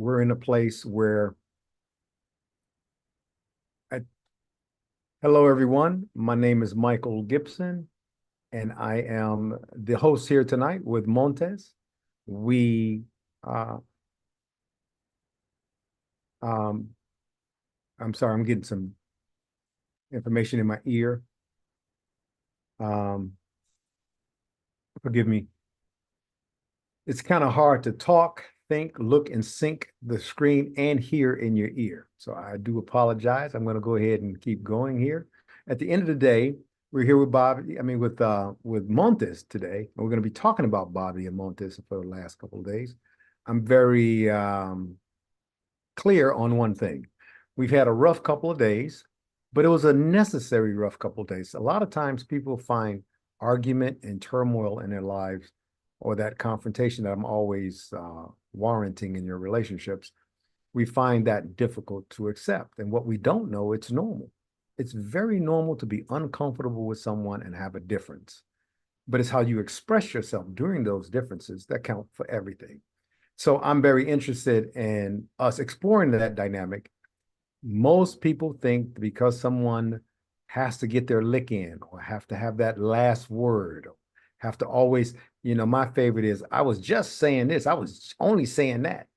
we're in a place where, hello everyone, my name is Michael Gibson, and I am the host here tonight with Montez. We, I'm sorry, I'm getting some information in my ear. Forgive me. It's kind of hard to talk, think, look, and sync the screen and hear in your ear. So I do apologize. I'm going to go ahead and keep going here. At the end of the day, we're here with with Montez today. And we're going to be talking about Bobby and Montez for the last couple of days. I'm very clear on one thing. We've had a rough couple of days, but it was a necessary rough couple of days. A lot of times people find argument and turmoil in their lives, or that confrontation that I'm always warranting in your relationships. We find that difficult to accept. And what we don't know, it's normal. It's very normal to be uncomfortable with someone and have a difference. But it's how you express yourself during those differences that count for everything. So I'm very interested in us exploring that dynamic. Most people think because someone has to get their lick in, or have to have that last word, or have to always, my favorite is, I was just saying this, I was only saying that.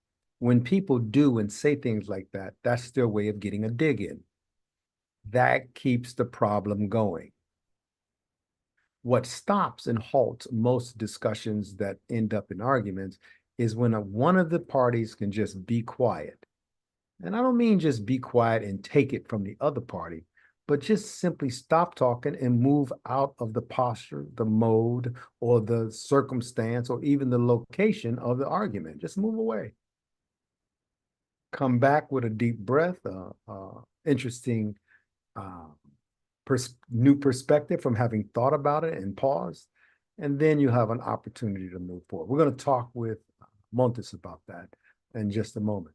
When people do and say things like that, that's their way of getting a dig in. That keeps the problem going. What stops and halts most discussions that end up in arguments is when one of the parties can just be quiet. And I don't mean just be quiet and take it from the other party, but just simply stop talking and move out of the posture, the mode, or the circumstance, or even the location of the argument. Just move away. Come back with a deep breath, interesting new perspective from having thought about it and paused, and then you have an opportunity to move forward. We're going to talk with Montez about that in just a moment.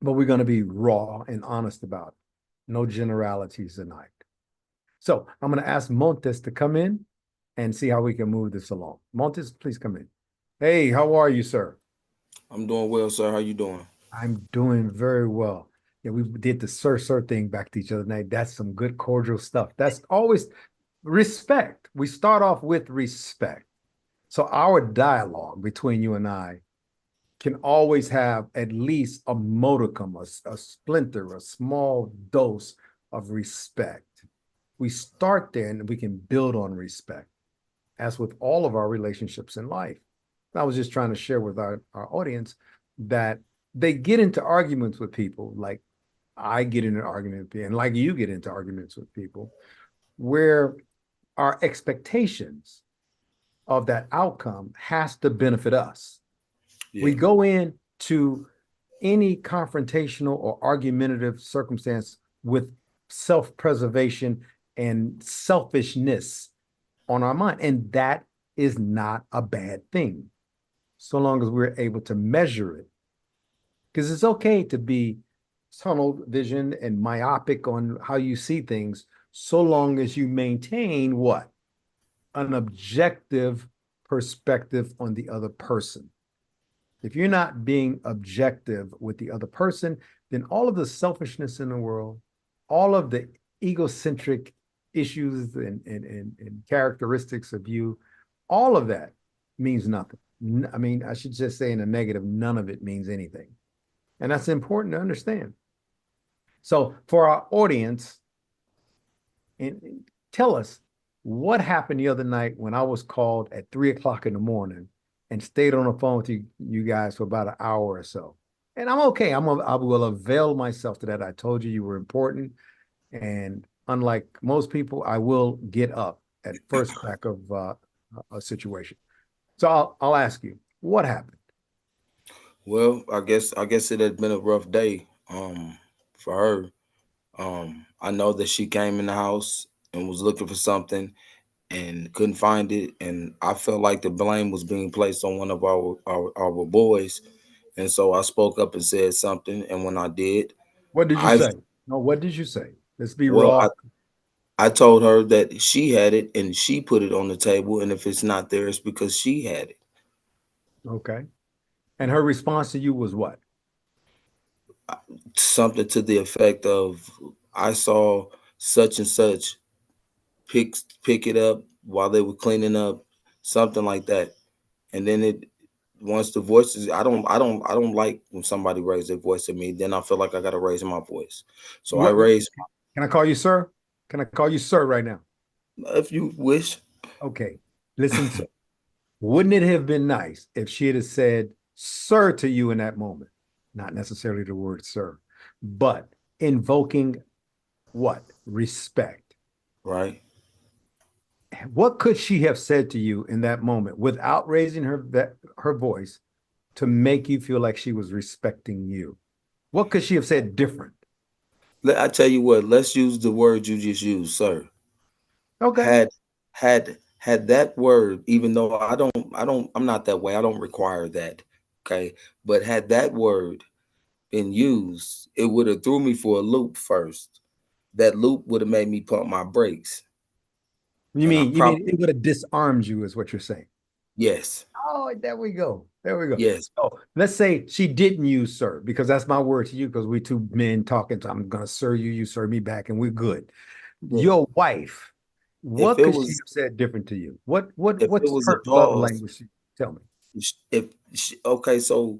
But we're going to be raw and honest about it. No generalities tonight. So I'm going to ask Montez to come in and see how we can move this along. Montez, please come in. Hey, how are you, sir? I'm doing well, sir. How you doing? I'm doing very well. Yeah, we did the sir thing back to each other tonight. That's some good cordial stuff. That's always respect. We start off with respect. So our dialogue between you and I can always have at least a modicum, a splinter, a small dose of respect. We start there and we can build on respect, as with all of our relationships in life. I was just trying to share with our audience that they get into arguments with people, like I get into an argument, and like you get into arguments with people, where our expectations of that outcome has to benefit us. Yeah. We go into any confrontational or argumentative circumstance with self-preservation and selfishness on our mind. And that is not a bad thing, so long as we're able to measure it. Because it's okay to be tunnel vision and myopic on how you see things, so long as you maintain what? An objective perspective on the other person. If you're not being objective with the other person, then all of the selfishness in the world, all of the egocentric issues and characteristics of you, all of that means nothing. I mean, I should just say in a negative, none of it means anything. And that's important to understand. So for our audience, tell us what happened the other night when I was called at 3 o'clock in the morning and stayed on the phone with you guys for about an hour or so. And I'm okay. I will avail myself to that. I told you were important. And unlike most people, I will get up at first crack of a situation. So I'll ask you, what happened? Well, I guess it had been a rough day for her. I know that she came in the house and was looking for something and couldn't find it, and I felt like the blame was being placed on one of our boys, and so I spoke up and said something. And when I did, What did you I say? No, what did you say? Let's be well raw. I told her that she had it and she put it on the table, and if it's not there, it's because she had it. Okay. And her response to you was what? something to the effect of, I saw such and such pick it up while they were cleaning up, something like that. And then it once the voices, I don't like when somebody raises their voice at me. Then I feel like I gotta raise my voice. So I What raise, can I call you sir? Can I call you sir right now? if you wish. Okay. Listen, sir. Wouldn't it have been nice if she had said sir to you in that moment? Not necessarily the word sir, but invoking what? Respect. Right. What could she have said to you in that moment without raising her voice to make you feel like she was respecting you? What could she have said different? I tell you what, let's use the word you just used, sir. Okay. Had that word, even though I'm not that way. I don't require that. Okay. But had that word been used, it would have threw me for a loop first. That loop would have made me pump my brakes. You And I mean you probably, mean it would have disarmed you, is what you're saying? yes, Oh, there we go. There we go. yes, So let's say she didn't use sir, because that's my word to you, because we two men talking. So I'm gonna sir you, you sir me back, and we're good. yeah. Your wife, If what it could she was have said different to you? if it What's was a her love pause, language? Tell me. if okay, so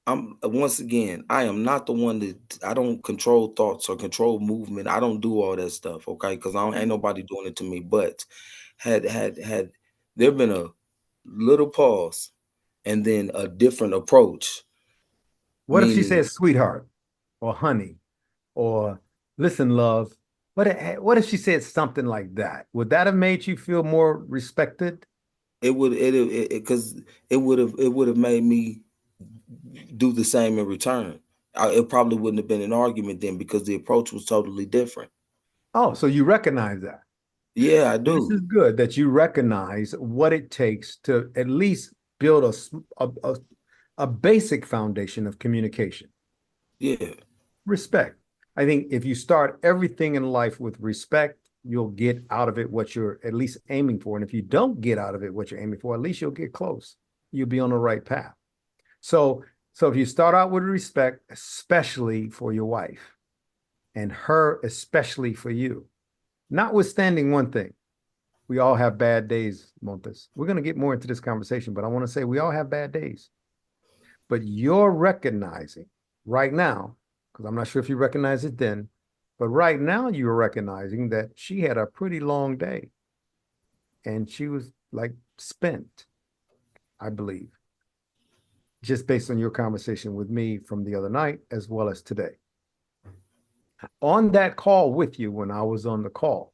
I'm once again, I am not the one that, I don't control thoughts or control movement. I don't do all that stuff, okay? Because I don't, Okay. ain't nobody doing it to me. But had there been a little pause and then a different approach, What if she meaning says sweetheart or honey or listen, love? What if she said something like that? Would that have made you feel more respected? it would it because it would have made me do the same in return. It probably wouldn't have been an argument then because the approach was totally different. Oh, so you recognize that. Yeah, I This do. is good that you recognize what it takes to at least build a basic foundation of communication. Yeah, Respect. I think if you start everything in life with respect, you'll get out of it what you're at least aiming for. And if you don't get out of it what you're aiming for, at least you'll get close. You'll be on the right path. So, so if you start out with respect, especially for your wife, and her especially for you, notwithstanding one thing, we all have bad days, Montez. We're going to get more into this conversation, but I want to say we all have bad days. But you're recognizing right now, because I'm not sure if you recognize it then, but right now you're recognizing that she had a pretty long day and she was like spent, I believe, just based on your conversation with me from the other night as well as today. On that call with you, when I was on the call,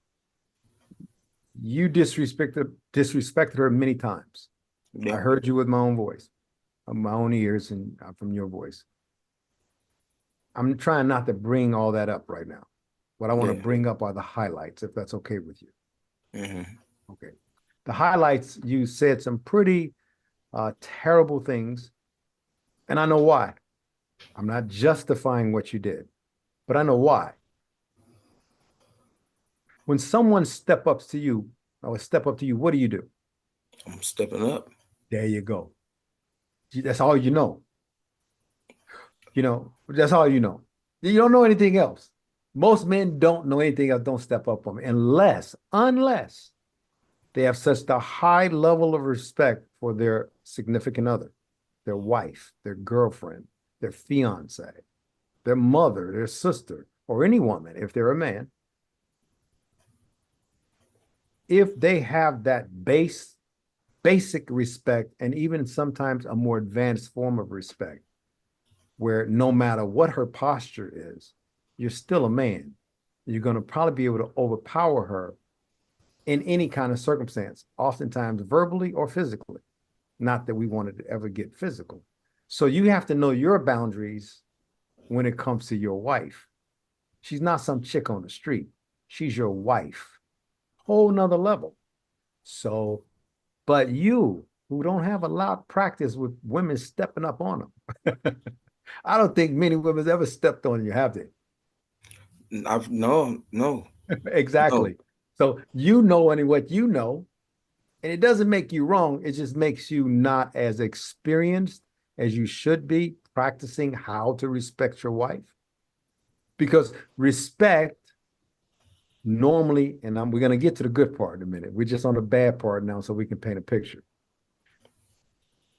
you disrespected her many times. I yeah, heard you with my own voice, my own ears, and from your voice. I'm trying not to bring all that up right now. What I want to yeah. bring up are the highlights, if that's okay with you. Hmm. Okay. The highlights, you said some pretty terrible things, and I know why. I'm not justifying what you did, but I know why. When someone step up to you, what do? I'm stepping up. There you go. That's all you know. That's all you know. You don't know anything else. Most men don't know anything else, don't step up on me unless they have such a high level of respect for their significant other, their wife, their girlfriend, their fiance, their mother, their sister, or any woman, if they're a man. If they have that basic respect, and even sometimes a more advanced form of respect, where no matter what her posture is, you're still a man. You're going to probably be able to overpower her in any kind of circumstance, oftentimes verbally or physically. Not that we wanted to ever get physical. So you have to know your boundaries when it comes to your wife. She's not some chick on the street. She's your wife. Whole nother level. So, but you who don't have a lot of practice with women stepping up on them, I don't think many women ever stepped on you, have they? No, no, no. Exactly. So you know only what you know, and it doesn't make you wrong. It just makes you not as experienced as you should be practicing how to respect your wife? Because respect normally, and we're going to get to the good part in a minute. We're just on the bad part now so we can paint a picture.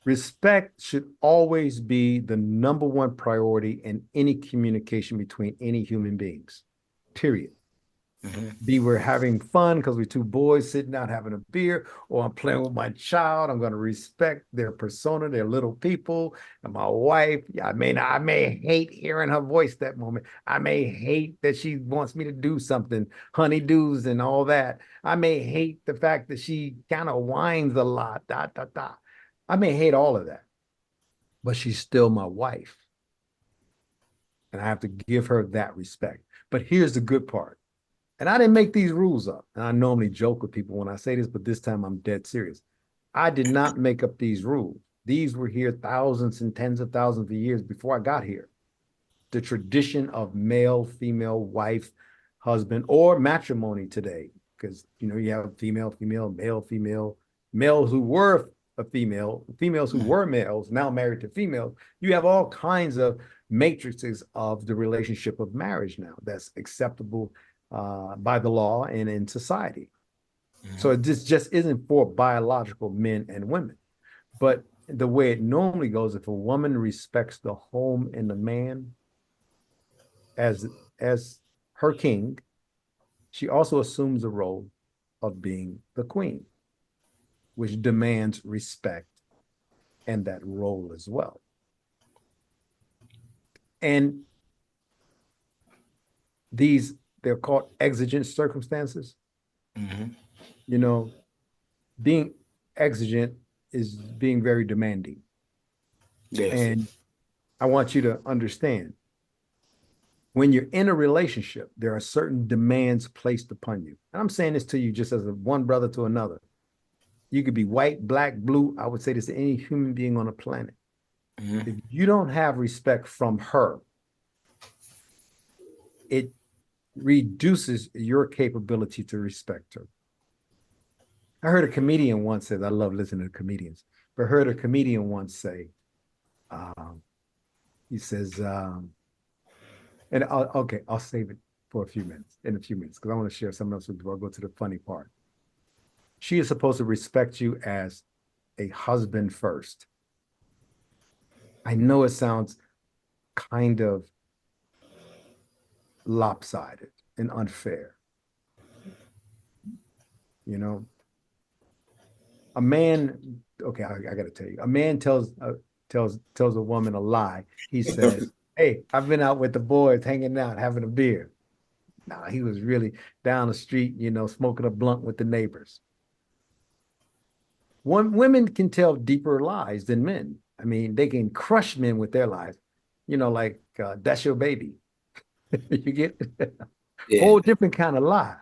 Respect should always be the number one priority in any communication between any human beings, period. We're having fun because we're two boys sitting out having a beer, or I'm playing with my child. I'm going to respect their persona, their little people, and my wife. I may hate hearing her voice that moment. I may hate that she wants me to do something, honeydews and all that. I may hate the fact that she kind of whines a lot. I may hate all of that, but she's still my wife, and I have to give her that respect. But here's the good part. And I didn't make these rules up. And I normally joke with people when I say this, but this time I'm dead serious. I did not make up these rules. These were here thousands and tens of thousands of years before I got here. The tradition of male, female, wife, husband, or matrimony today. Because, you have female, male, female, males who were a female, females who were males, now married to females. You have all kinds of matrices of the relationship of marriage now that's acceptable by the law and in society. So it just isn't for biological men and women. But the way it normally goes, if a woman respects the home and the man as her king, she also assumes the role of being the queen, which demands respect and that role as well. And they're called exigent circumstances. Being exigent is being very demanding. Yes. And I want you to understand, when you're in a relationship, there are certain demands placed upon you. And I'm saying this to you just as one brother to another. You could be white, black, blue. I would say this to any human being on the planet. If you don't have respect from her, it reduces your capability to respect her. I heard a comedian once say, I love listening to comedians, but I heard a comedian once say, he says, and I'll save it for in a few minutes, because I want to share something else before I go to the funny part. She is supposed to respect you as a husband first. I know it sounds kind of lopsided and unfair. A man, okay, I got to tell you, a man tells a woman a lie. He says, hey, I've been out with the boys, hanging out, having a beer. Nah, he was really down the street, smoking a blunt with the neighbors. Women can tell deeper lies than men. I mean, they can crush men with their lies. Like, that's your baby. You get whole different kind of lie.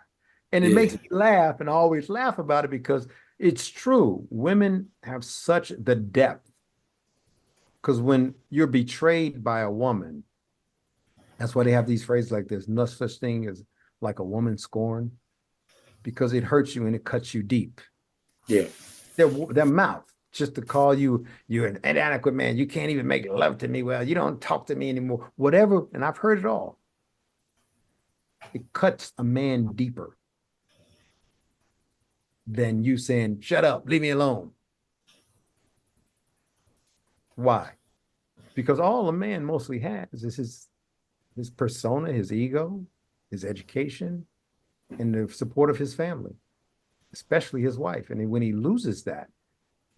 And it makes me laugh, and I always laugh about it because it's true. Women have such the depth. Because when you're betrayed by a woman, that's why they have these phrases like there's no such thing as like a woman scorned, because it hurts you and it cuts you deep. Yeah. Their mouth, just to call you're an inadequate man. You can't even make love to me well. You don't talk to me anymore. Whatever. And I've heard it all. It cuts a man deeper than you saying, shut up, leave me alone. Why? Because all a man mostly has is his persona, his ego, his education, and the support of his family, especially his wife. And when he loses that,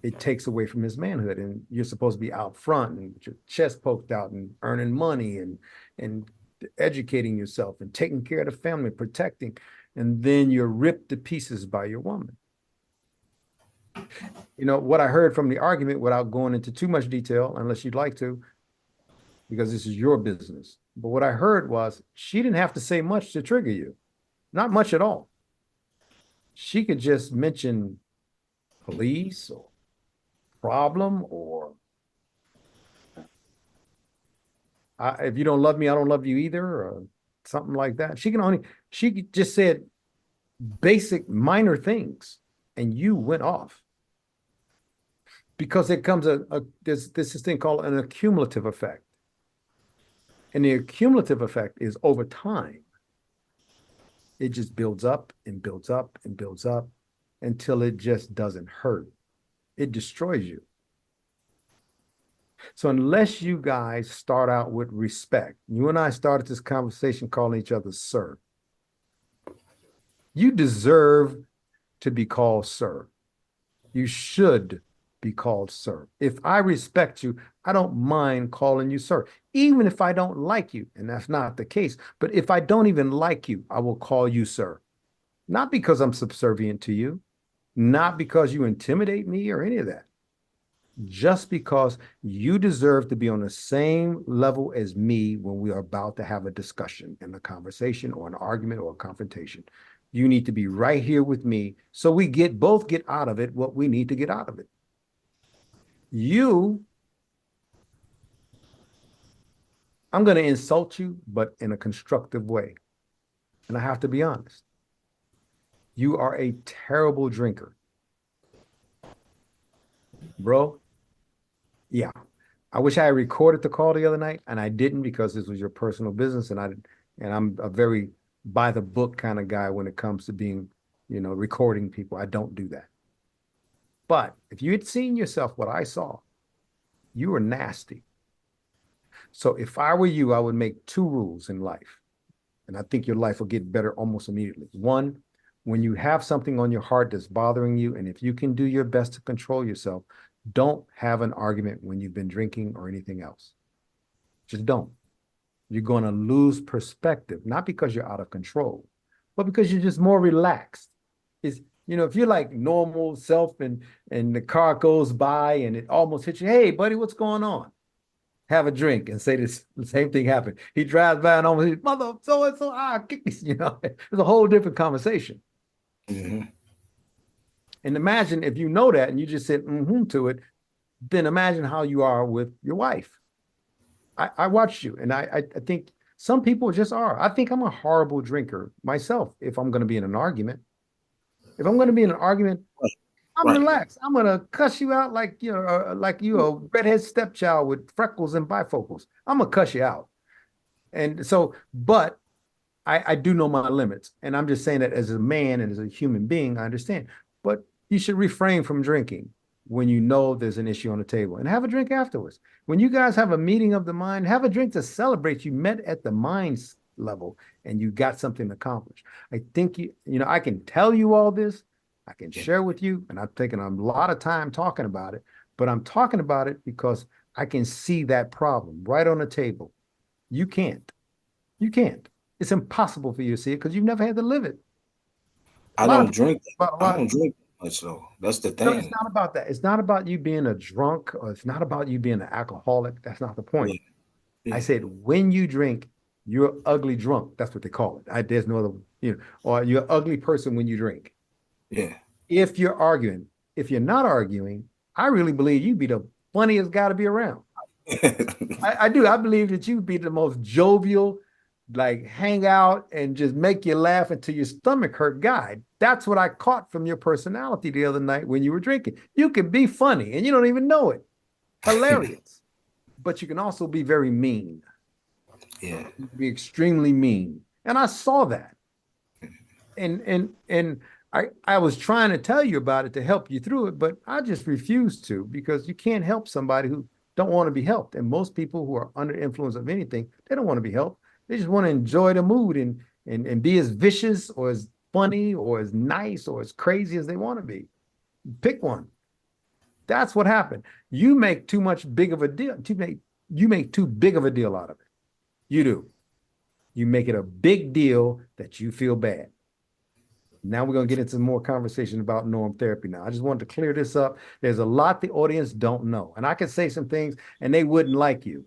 it takes away from his manhood. And you're supposed to be out front and with your chest poked out and earning money and educating yourself and taking care of the family, protecting. And then you're ripped to pieces by your woman. What I heard from the argument, without going into too much detail, unless you'd like to, because this is your business. But what I heard was she didn't have to say much to trigger you. Not much at all. She could just mention police or problem or if you don't love me, I don't love you either, or something like that. She just said basic minor things and you went off. because it comes there's this thing called an accumulative effect. And the accumulative effect is over time. It just builds up and builds up and builds up until it just doesn't hurt. It destroys you. So unless you guys start out with respect, you and I started this conversation calling each other sir. You deserve to be called sir. You should be called sir. If I respect you, I don't mind calling you sir, even if I don't like you. And that's not the case. But if I don't even like you, I will call you sir. Not because I'm subservient to you, not because you intimidate me or any of that. Just because you deserve to be on the same level as me when we are about to have a discussion and a conversation or an argument or a confrontation. You need to be right here with me so we both get out of it what we need to get out of it. I'm going to insult you, but in a constructive way. And I have to be honest. You are a terrible drinker. Bro, yeah. I wish I had recorded the call the other night, and I didn't because this was your personal business, and I'm a very by the book kind of guy when it comes to being, recording people. I don't do that. But if you had seen yourself what I saw, you were nasty. So if I were you, I would make two rules in life, and I think your life will get better almost immediately. One, when you have something on your heart that's bothering you, and if you can do your best to control yourself, don't have an argument when you've been drinking or anything else. Just don't. You're going to lose perspective, not because you're out of control, but because you're just more relaxed. If you're like normal self and the car goes by and it almost hits you, hey, buddy, what's going on? Have a drink and say the same thing happened. He drives by and almost, mother, so-and-so, kick me. It's a whole different conversation. Mm-hmm. And imagine if you know that and you just said to it, then imagine how you are with your wife. I watched you, and I think some people just are. I think I'm a horrible drinker myself if I'm going to be in an argument. If I'm going to be in an argument, I'm relaxed. I'm going to cuss you out like you a redhead stepchild with freckles and bifocals. I'm going to cuss you out. And so, but I do know my limits. And I'm just saying that as a man and as a human being, I understand. But you should refrain from drinking when you know there's an issue on the table and have a drink afterwards. When you guys have a meeting of the mind, have a drink to celebrate you met at the mind level and you got something accomplished. I think I can tell you all this, I can share with you, and I've taken a lot of time talking about it, but I'm talking about it because I can see that problem right on the table. You can't. It's impossible for you to see it because you've never had to live it. I don't drink much though. That's the No, it's thing. not about that. It's not about you being a drunk or it's not about you being an alcoholic. That's not the point. Yeah. Yeah. I said, when you drink, you're ugly drunk. That's what they call it. There's no other, or you're an ugly person when you drink. Yeah. If you're arguing, if you're not arguing, I really believe you'd be the funniest guy to be around. I do. I believe that you'd be the most jovial, like hang out and just make you laugh until your stomach hurt guy. That's what I caught from your personality the other night when you were drinking. You can be funny and you don't even know it. Hilarious. But you can also be very mean. Yeah. Be extremely mean. And I saw that. And I was trying to tell you about it to help you through it, but I just refused to because you can't help somebody who don't want to be helped. And most people who are under influence of anything, they don't want to be helped. They just want to enjoy the mood and be as vicious or as funny or as nice or as crazy as they want to be. Pick one. That's what happened. You make too much big of a deal. You make too big of a deal out of it. You do. You make it a big deal that you feel bad. Now we're going to get into more conversation about norm therapy now. I just wanted to clear this up. There's a lot the audience don't know. And I could say some things and they wouldn't like you.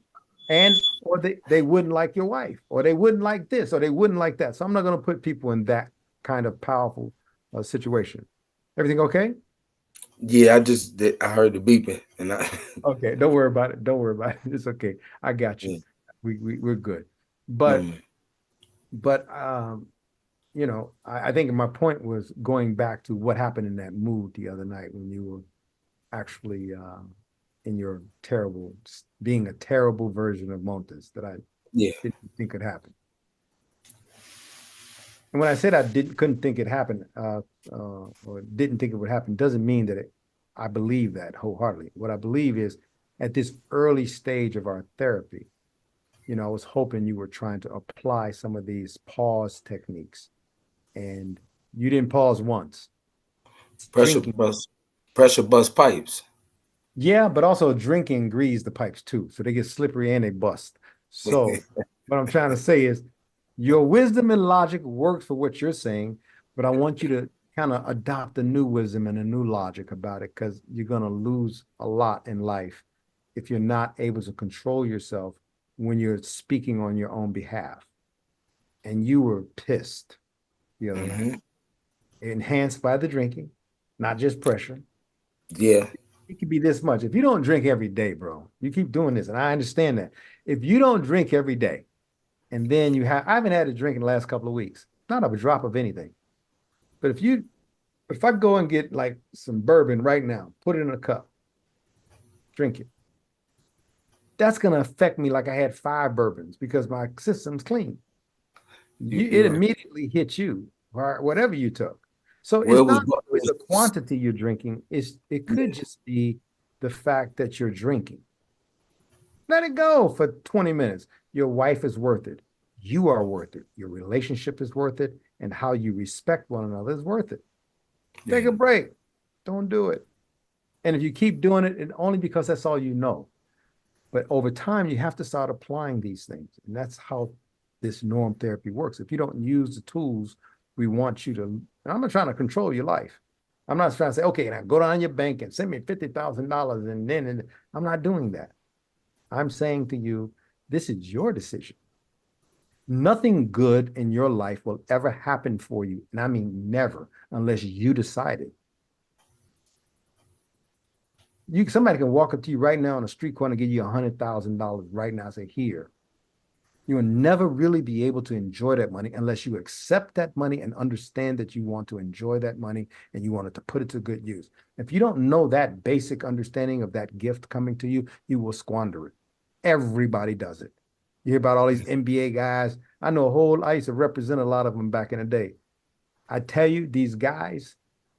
Or they wouldn't like your wife, or they wouldn't like this, or they wouldn't like that. So I'm not going to put people in that kind of powerful situation. Everything okay? Yeah, I heard the beeping, and Okay, don't worry about it. Don't worry about it. It's okay. I got you. Yeah. We're good. No, But I think my point was going back to what happened in that mood the other night when you were actually in your terrible, being a terrible version of Montez that I Yeah. didn't think could happen. And when I said couldn't think it happened, or didn't think it would happen, doesn't mean that I believe that wholeheartedly. What I believe is at this early stage of our therapy, I was hoping you were trying to apply some of these pause techniques, and you didn't pause once. Pressure Drinking, bust, pressure bust pipes. yeah, but also drinking grease the pipes too, so they get slippery and they bust. So what I'm trying to say is your wisdom and logic works for what you're saying, but I want you to kind of adopt a new wisdom and a new logic about it, because you're going to lose a lot in life if you're not able to control yourself when you're speaking on your own behalf. And you were pissed the other night, Hmm. enhanced by the drinking, not just pressure. Yeah. It could be this much. If you don't drink every day, bro, you keep doing this, and I understand that. If you don't drink every day, and then I haven't had a drink in the last couple of weeks, not of a drop of anything. But if I go and get like some bourbon right now, put it in a cup, drink it, that's gonna affect me like I had 5 bourbons because my system's clean. It You're right. immediately hits you, or whatever you took. So Well, it's not always the was quantity you're drinking. It could yeah. just be the fact that you're drinking. Let it go for 20 minutes. Your wife is worth it. You are worth it. Your relationship is worth it. And how you respect one another is worth it. Take Yeah. a break. Don't do it. And if you keep doing it, only because that's all you know. But over time, you have to start applying these things. And that's how this norm therapy works. If you don't use the tools, we want you to, and I'm not trying to control your life. I'm not trying to say, okay, now go down your bank and send me $50,000 and I'm not doing that. I'm saying to you, this is your decision. Nothing good in your life will ever happen for you. And I mean, never, unless you decide it. Somebody can walk up to you right now on a street corner and give you $100,000 right now and say, here. You will never really be able to enjoy that money unless you accept that money and understand that you want to enjoy that money and you want it to put it to good use. If you don't know that basic understanding of that gift coming to you, you will squander it. Everybody does it. You hear about all these NBA guys. I used to represent a lot of them back in the day. I tell you, these guys,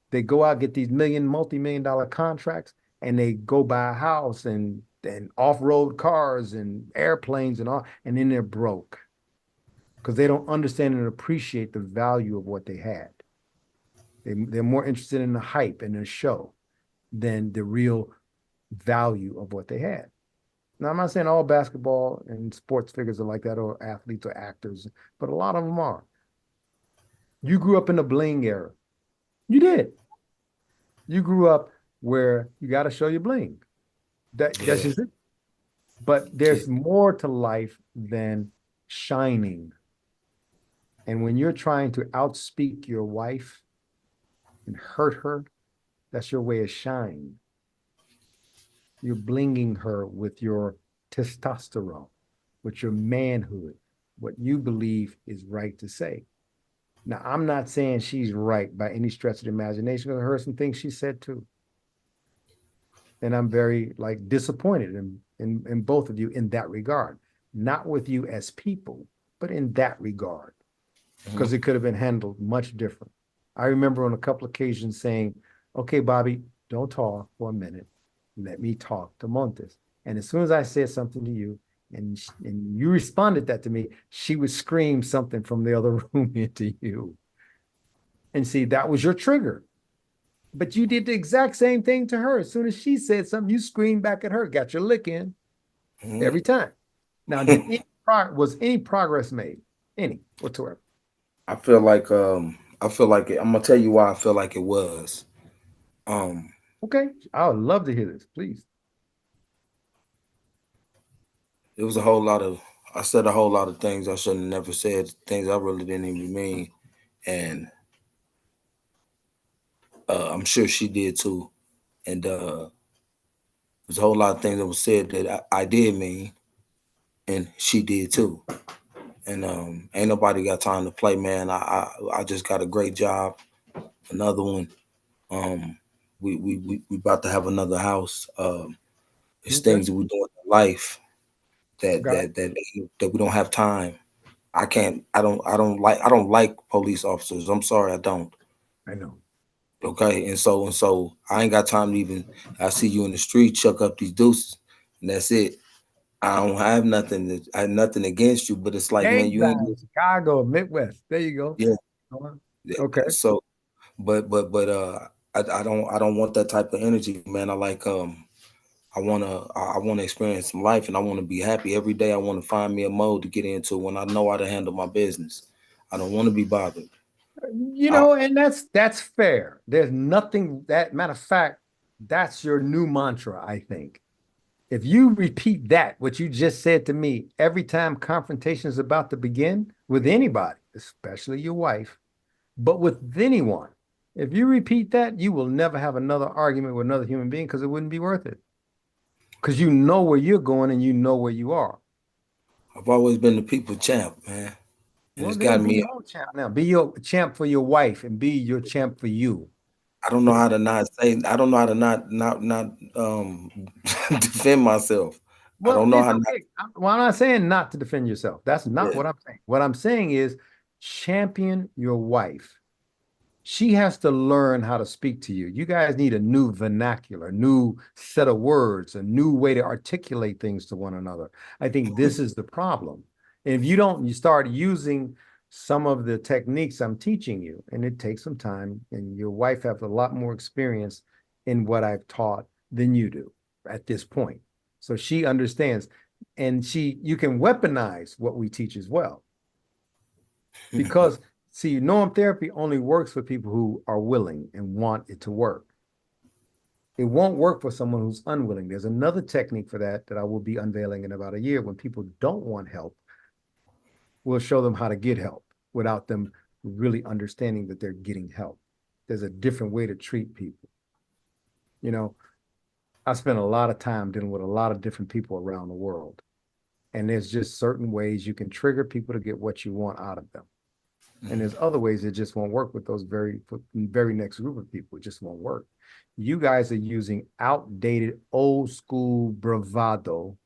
they go out, get these multi-million dollar contracts, and they go buy a house and off-road cars and airplanes and all, and then they're broke because they don't understand and appreciate the value of what they had. They're more interested in the hype and the show than the real value of what they had. Now, I'm not saying all basketball and sports figures are like that, or athletes or actors, but a lot of them are. You grew up in the bling era. You did. You grew up where you got to show your bling. That's Yeah. just it. But Yeah. there's more to life than shining. And when you're trying to outspeak your wife and hurt her, that's your way of shine. You're blinging her with your testosterone, with your manhood, what you believe is right to say. Now, I'm not saying she's right by any stretch of the imagination, because I heard some things she said too. And I'm very like disappointed in both of you in that regard. Not with you as people, but in that regard, Hmm. because it could have been handled much different. I remember on a couple of occasions saying, okay, Bobby, don't talk for a minute. Let me talk to Montez. And as soon as I said something to you, and you responded that to me, she would scream something from the other room into you. And see, that was your trigger. But you did the exact same thing to her. As soon as she said something, you screamed back at her, got your lick in Hmm. every time. Now, was any progress made? Any whatsoever? I feel like I'm gonna tell you why I feel like it was. Um, Okay, I would love to hear this, please. it was a whole lot of I said a whole lot of things I shouldn't have never said, things I really didn't even mean, and I'm sure she did too. And there's a whole lot of things that was said that I did mean, and she did too. And ain't nobody got time to play, man. I just got a great job, another one. Um, We about to have another house. It's Okay, things that we do in life that got it. we don't have time. I can't. I don't like police officers. I'm sorry, I don't. I know. Okay, and so I ain't got time to even. I see you in the street, chuck up these deuces, and that's it. I don't have nothing. I have nothing against you, but it's like, man, Gang you ain't. sign, Chicago, Midwest. There you go. Yeah. Uh-huh. Yeah. Okay. So, but I don't want that type of energy, man. I wanna experience some life, and I want to be happy every day. I want to find me a mode to get into when I know how to handle my business. I don't want to be bothered. You I, know, and that's fair. There's nothing that matter of fact, that's your new mantra, I think. If you repeat that, what you just said to me, every time confrontation is about to begin with anybody, especially your wife, but with anyone, if you repeat that, you will never have another argument with another human being because it wouldn't be worth it. Because you know where you're going and you know where you are. I've always been the people champ, man, and Well, it's then gotten be me. your own champ now. Be your champ for your wife and be your champ for you. I don't know how to not say. I don't know how to not defend myself. I Well, don't know it's how not. okay. Well, I'm not saying not to defend yourself. That's not Yeah. what I'm saying. What I'm saying is champion your wife. She has to learn how to speak to you. You guys need a new vernacular, a new set of words, a new way to articulate things to one another. I think this is the problem. And if you don't, you start using some of the techniques I'm teaching you, and it takes some time, and your wife has a lot more experience in what I've taught than you do at this point. So she understands, and you can weaponize what we teach as well. Because see, norm therapy only works for people who are willing and want it to work. It won't work for someone who's unwilling. There's another technique for that that I will be unveiling in about a year. When people don't want help, we'll show them how to get help without them really understanding that they're getting help. There's a different way to treat people. You know, I spent a lot of time dealing with a lot of different people around the world. And there's just certain ways you can trigger people to get what you want out of them. And there's other ways it just won't work with those very next group of people. It just won't work. You guys are using outdated, old school bravado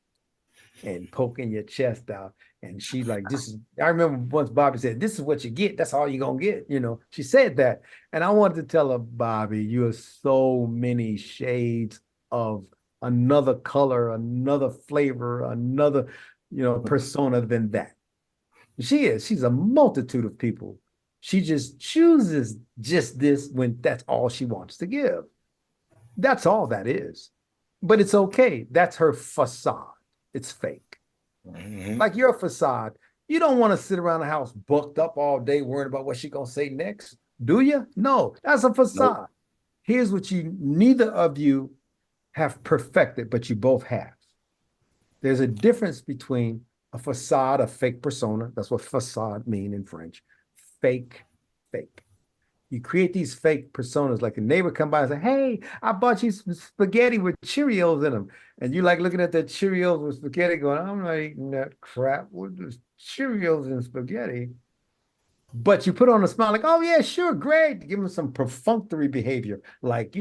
and poking your chest out. And she like, this is, I remember once Bobby said, this is what you get. That's all you're going to get. You know, she said that. And I wanted to tell her, Bobby, you are so many shades of another color, another flavor, another, persona than that. She is. She's a multitude of people. She just chooses just this when that's all she wants to give. That's all that is. But it's okay. That's her facade. It's fake. Mhm. Like your facade. You don't want to sit around the house booked up all day worrying about what she's gonna say next, do you? No, that's a Nope. facade. Here's what you neither of you have perfected, but you both have. There's a difference between a facade, a fake persona. That's what facade mean in French. Fake, fake. You create these fake personas. Like a neighbor come by and say, "Hey, I bought you some spaghetti with Cheerios in them," and you like looking at the Cheerios with spaghetti, going, "I'm not eating that crap. What is Cheerios and spaghetti?" But you put on a smile like, "Oh yeah, sure, great." Give them some perfunctory behavior, like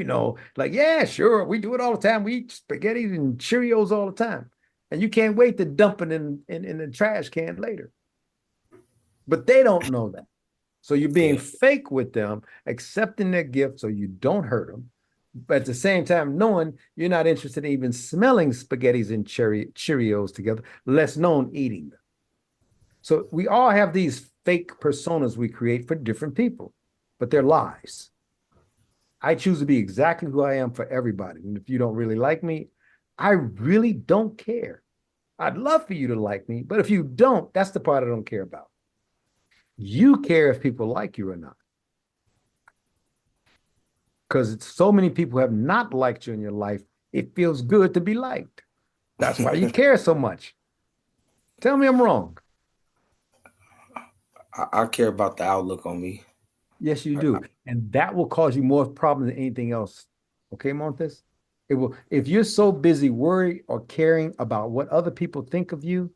like yeah, sure, we do it all the time. We eat spaghetti and Cheerios all the time, and you can't wait to dump it in the trash can later. But they don't know that. So you're being Yeah. fake with them, accepting their gift so you don't hurt them, but at the same time knowing you're not interested in even smelling spaghettis and Cheerios together, less known eating them. So we all have these fake personas we create for different people, but they're lies. I choose to be exactly who I am for everybody. And if you don't really like me, I really don't care. I'd love for you to like me, but if you don't, that's the part I don't care about. You care if people like you or not, because so many people have not liked you in your life. It feels good to be liked. That's why you care so much. Tell me I'm wrong. I care about the outlook on me. Yes, you I, do. And that will cause you more problems than anything else. Okay, Montez? It will, if you're so busy worrying or caring about what other people think of you,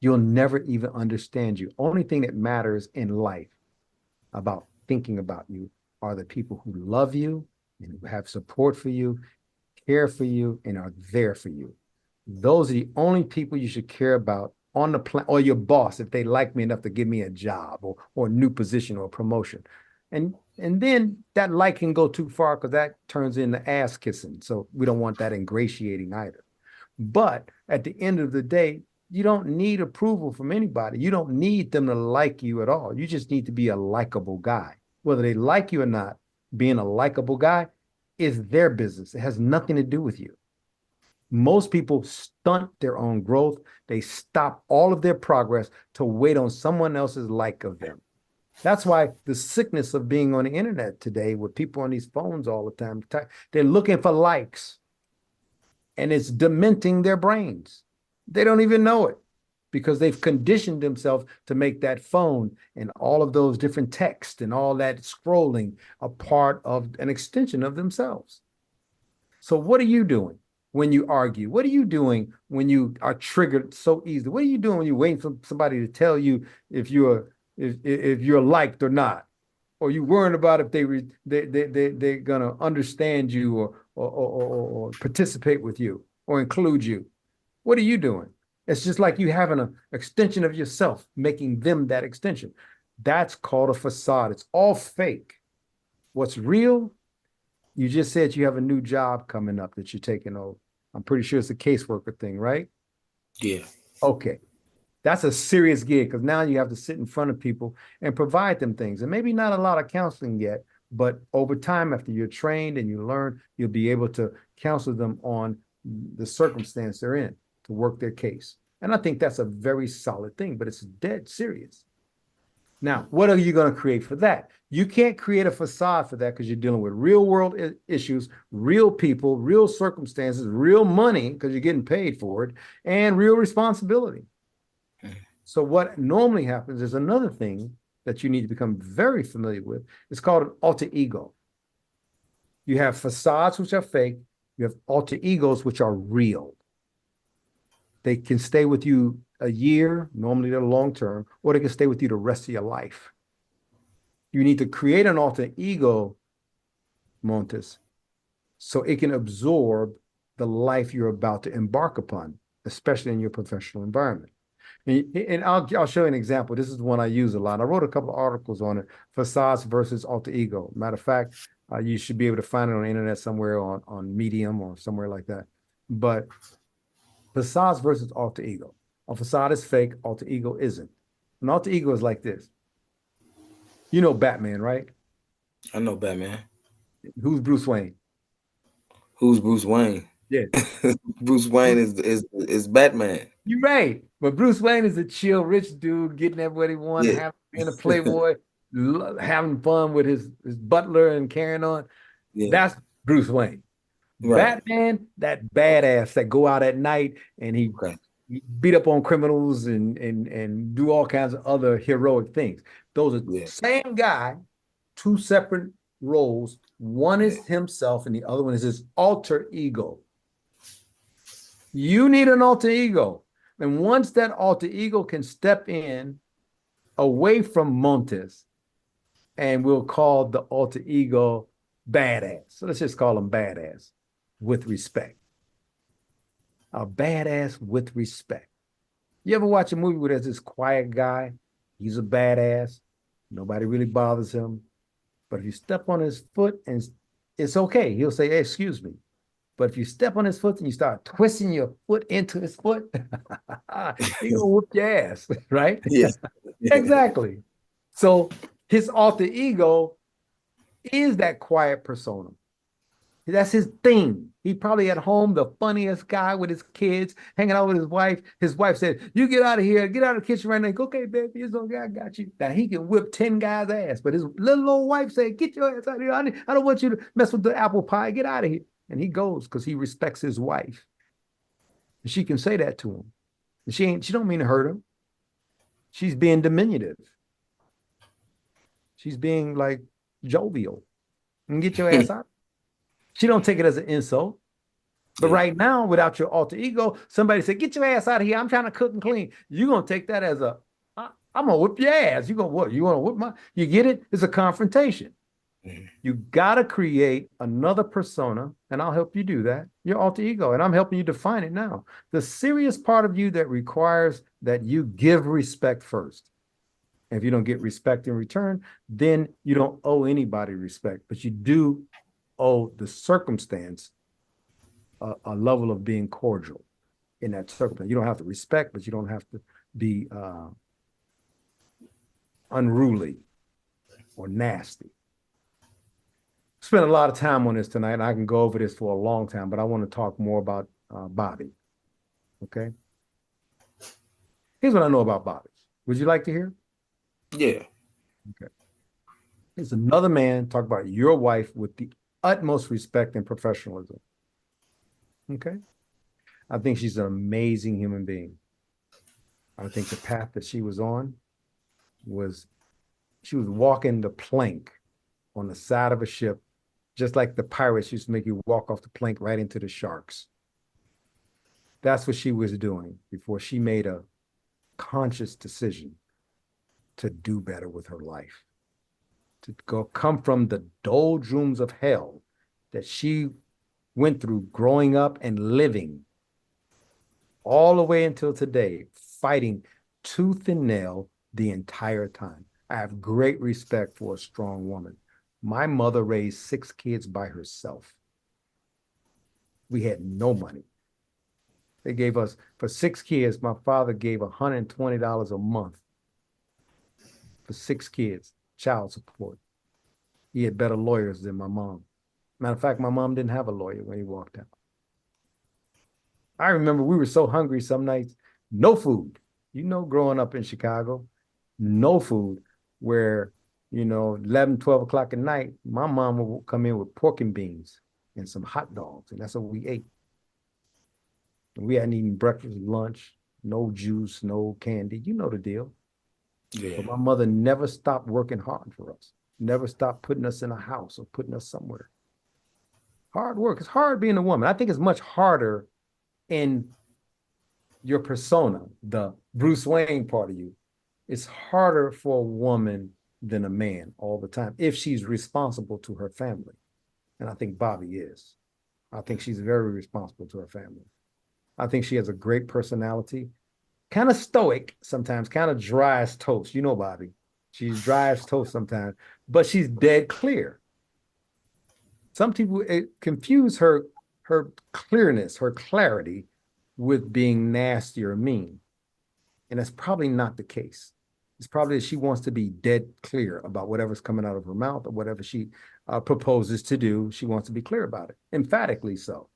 you'll never even understand you. Only thing that matters in life about thinking about you are the people who love you and who have support for you, care for you, and are there for you. Those are the only people you should care about on the planet, or your boss, if they like me enough to give me a job or a new position or a promotion. And then that like can go too far because that turns into ass kissing. So we don't want that ingratiating either. But at the end of the day, you don't need approval from anybody. You don't need them to like you at all. You just need to be a likable guy. Whether they like you or not, being a likable guy is their business. It has nothing to do with you. Most people stunt their own growth. They stop all of their progress to wait on someone else's like of them. That's why the sickness of being on the internet today with people on these phones all the time, they're looking for likes, and it's dementing their brains. They don't even know it because they've conditioned themselves to make that phone and all of those different texts and all that scrolling a part of an extension of themselves. So what are you doing when you argue? What are you doing when you are triggered so easily? What are you doing when you're waiting for somebody to tell you if you're liked or not? Or you worrying about if they're gonna understand you or participate with you or include you? What are you doing? It's just like you having an extension of yourself, making them that extension. That's called a facade. It's all fake. What's real? You just said you have a new job coming up that you're taking over. I'm pretty sure it's a caseworker thing, right? Yeah. Okay. That's a serious gig because now you have to sit in front of people and provide them things. And maybe not a lot of counseling yet, but over time, after you're trained and you learn, you'll be able to counsel them on the circumstance they're in to work their case. And I think that's a very solid thing, but it's dead serious. Now, what are you going to create for that? You can't create a facade for that because you're dealing with real world issues, real people, real circumstances, real money because you're getting paid for it, and real responsibility. So what normally happens is another thing that you need to become very familiar with. It's called an alter ego. You have facades, which are fake. You have alter egos, which are real. They can stay with you a year, normally they're long term, or they can stay with you the rest of your life. You need to create an alter ego, Montez, so it can absorb the life you're about to embark upon, especially in your professional environment. And I'll show you an example. This is the one I use a lot. I wrote a couple of articles on it, facades versus alter ego. Matter of fact, you should be able to find it on the internet somewhere on Medium or somewhere like that. But facades versus alter ego. A facade is fake, alter ego isn't. An alter ego is like this. You know Batman, right? I know Batman. Who's Bruce Wayne? Who's Bruce Wayne? Yeah. Bruce Wayne is Batman. You're right. But Bruce Wayne is a chill, rich dude getting everybody he wants, Yeah. being a playboy, having fun with his butler and carrying on. Yeah. That's Bruce Wayne. Right. Batman, that badass that go out at night and he beat up on criminals and do all kinds of other heroic things. Those are the same guy, two separate roles. One is himself and the other one is his alter ego. You need an alter ego. And once that alter ego can step in away from Montez, and we'll call the alter ego badass. So let's just call him badass with respect. A badass with respect. You ever watch a movie where there's this quiet guy? He's a badass. Nobody really bothers him. But if you step on his foot, and it's okay, he'll say, hey, excuse me. But if you step on his foot and you start twisting your foot into his foot, he's gonna whoop your ass, right? Yes. Exactly. So his alter ego is that quiet persona. That's his thing. He probably at home, the funniest guy with his kids, hanging out with his wife. His wife said, you get out of here, get out of the kitchen right now. Go, okay, baby, it's okay, I got you. Now he can whip 10 guys' ass, but his little old wife said, get your ass out of here. I don't want you to mess with the apple pie. Get out of here. And he goes because he respects his wife. And she can say that to him. And she don't mean to hurt him. She's being diminutive. She's being like jovial. And get your ass out. She don't take it as an insult. But right now, without your alter ego, somebody said, get your ass out of here. I'm trying to cook and clean. You're going to take that as I'm going to whip your ass. You're going to what? You want to whip my, you get it? It's a confrontation. Mhm. You got to create another persona, and I'll help you do that, your alter ego, and I'm helping you define it now. The serious part of you that requires that you give respect first. And if you don't get respect in return, then you don't owe anybody respect, but you do owe the circumstance a level of being cordial in that circumstance. You don't have to respect, but you don't have to be unruly or nasty. Spent a lot of time on this tonight, and I can go over this for a long time, but I want to talk more about Bobby. Okay. Here's what I know about Bobby. Would you like to hear? Yeah. Okay. Here's another man talk about your wife with the utmost respect and professionalism. Okay. I think she's an amazing human being. I think the path that she was on was she was walking the plank on the side of a ship, just like the pirates used to make you walk off the plank right into the sharks. That's what she was doing before she made a conscious decision to do better with her life, to go come from the doldrums of hell that she went through growing up and living all the way until today, fighting tooth and nail the entire time. I have great respect for a strong woman. My mother raised 6 kids by herself. We had no money. They gave us, for 6 kids, my father gave $120 a month for 6 kids, child support. He had better lawyers than my mom. Matter of fact, my mom didn't have a lawyer when he walked out. I remember we were so hungry some nights, no food. You know, growing up in Chicago, no food, where, 11, 12 o'clock at night, my mom would come in with pork and beans and some hot dogs, and that's what we ate. And we hadn't eaten breakfast, lunch, no juice, no candy. You know the deal. Yeah. But my mother never stopped working hard for us, never stopped putting us in a house or putting us somewhere. Hard work. It's hard being a woman. I think it's much harder in your persona, the Bruce Wayne part of you. It's harder for a woman than a man all the time if she's responsible to her family. And I think Bobby is. I think she's very responsible to her family. I think she has a great personality, kind of stoic sometimes, kind of dry as toast. You know, Bobby. She's dry as toast sometimes, but she's dead clear. Some people confuse her clearness, her clarity with being nasty or mean. And that's probably not the case. It's probably that she wants to be dead clear about whatever's coming out of her mouth or whatever she proposes to do. She wants to be clear about it, emphatically so.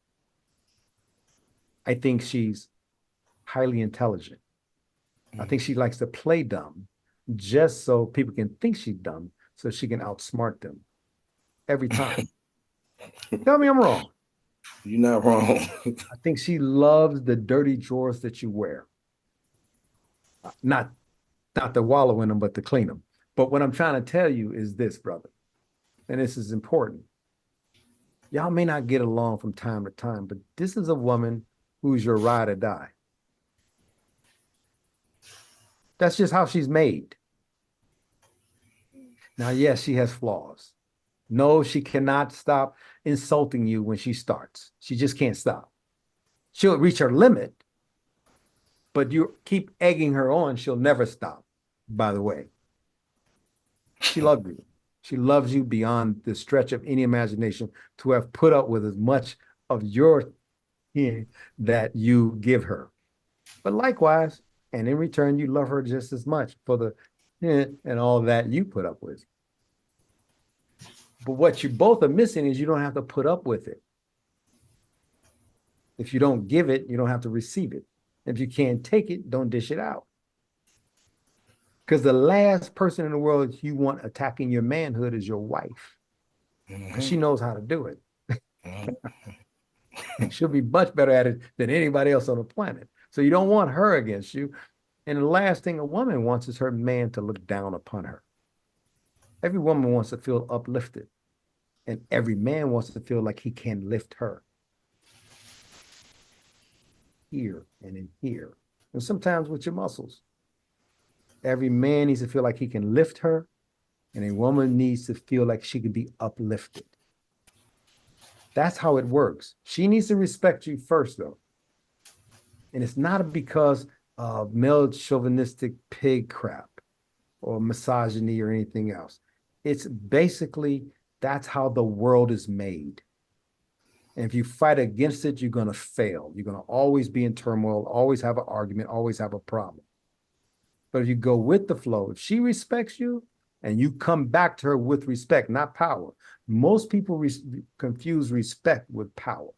I think she's highly intelligent. I think she likes to play dumb just so people can think she's dumb so she can outsmart them every time. Tell me I'm wrong. You're not wrong. I think she loves the dirty drawers that you wear. Not to wallow in them, but to clean them. But what I'm trying to tell you is this, brother, and this is important. Y'all may not get along from time to time, but this is a woman who's your ride or die. That's just how she's made. Now, yes, she has flaws. No, she cannot stop insulting you when she starts. She just can't stop. She'll reach her limit, but you keep egging her on, she'll never stop, by the way. She loves you. She loves you beyond the stretch of any imagination to have put up with as much of your that you give her. But likewise, and in return, you love her just as much for the and all that you put up with. But what you both are missing is you don't have to put up with it. If you don't give it, you don't have to receive it. If you can't take it, don't dish it out. Because the last person in the world you want attacking your manhood is your wife. Because she knows how to do it. She'll be much better at it than anybody else on the planet. So you don't want her against you. And the last thing a woman wants is her man to look down upon her. Every woman wants to feel uplifted. And every man wants to feel like he can lift her. Here and in here. And sometimes with your muscles. Every man needs to feel like he can lift her And a woman needs to feel like she can be uplifted. That's how it works. She needs to respect you first, though. And it's not because of male chauvinistic pig crap or misogyny or anything else. It's basically that's how the world is made. And if you fight against it, you're going to fail. You're going to always be in turmoil, always have an argument, always have a problem. But if you go with the flow, if she respects you and you come back to her with respect, not power. Most people confuse respect with power.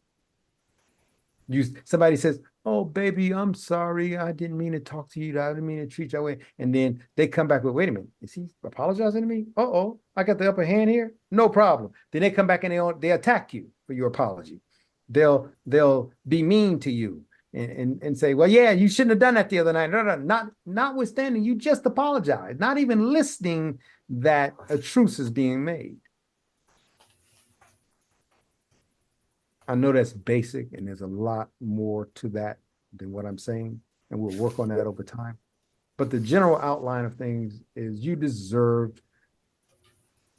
Somebody says, "Oh, baby, I'm sorry. I didn't mean to talk to you. I didn't mean to treat you that way." And then they come back with, "Wait a minute. Is he apologizing to me? Uh-oh, I got the upper hand here. No problem." Then they come back and they attack you for your apology. They'll be mean to you and say, "Well, yeah, you shouldn't have done that the other night." No, notwithstanding, you just apologize, not even listening that a truce is being made. I know that's basic, and there's a lot more to that than what I'm saying, and we'll work on that over time. But the general outline of things is you deserve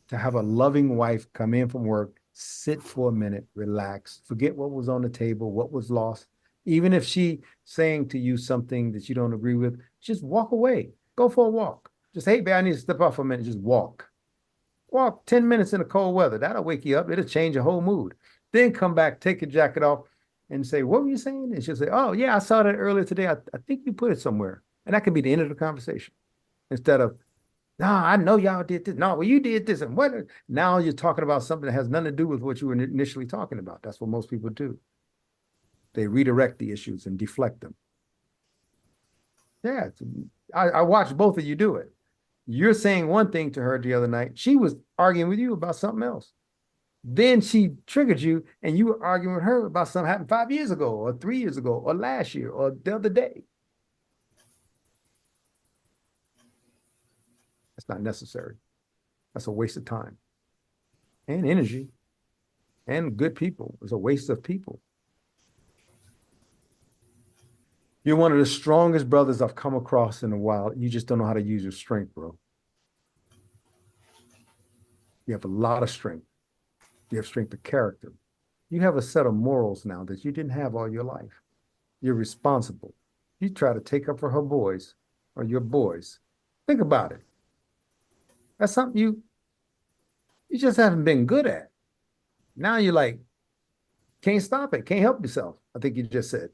to have a loving wife come in from work, sit for a minute, relax, forget what was on the table, what was lost. Even if she saying to you something that you don't agree with, just walk away, go for a walk. Just, "Hey, babe, I need to step off for a minute." Just walk. Walk 10 minutes in the cold weather. That'll wake you up. It'll change your whole mood. Then come back, take your jacket off, and say, "What were you saying?" And she'll say, "Oh, yeah, I saw that earlier today. I think you put it somewhere." And that could be the end of the conversation. Instead of, "No, I know y'all did this. No, well, you did this." And what? Now you're talking about something that has nothing to do with what you were initially talking about. That's what most people do. They redirect the issues and deflect them. Yeah, I watched both of you do it. You're saying one thing to her the other night. She was arguing with you about something else. Then she triggered you and you were arguing with her about something happened 5 years ago or 3 years ago or last year or the other day. That's not necessary. That's a waste of time and energy and good people. It's a waste of people. You're one of the strongest brothers I've come across in a while. You just don't know how to use your strength, bro. You have a lot of strength. You have strength of character. You have a set of morals now that you didn't have all your life. You're responsible. You try to take up for her boys or your boys. Think about it. That's something you just haven't been good at. Now you're like, can't stop it, can't help yourself. I think you just said.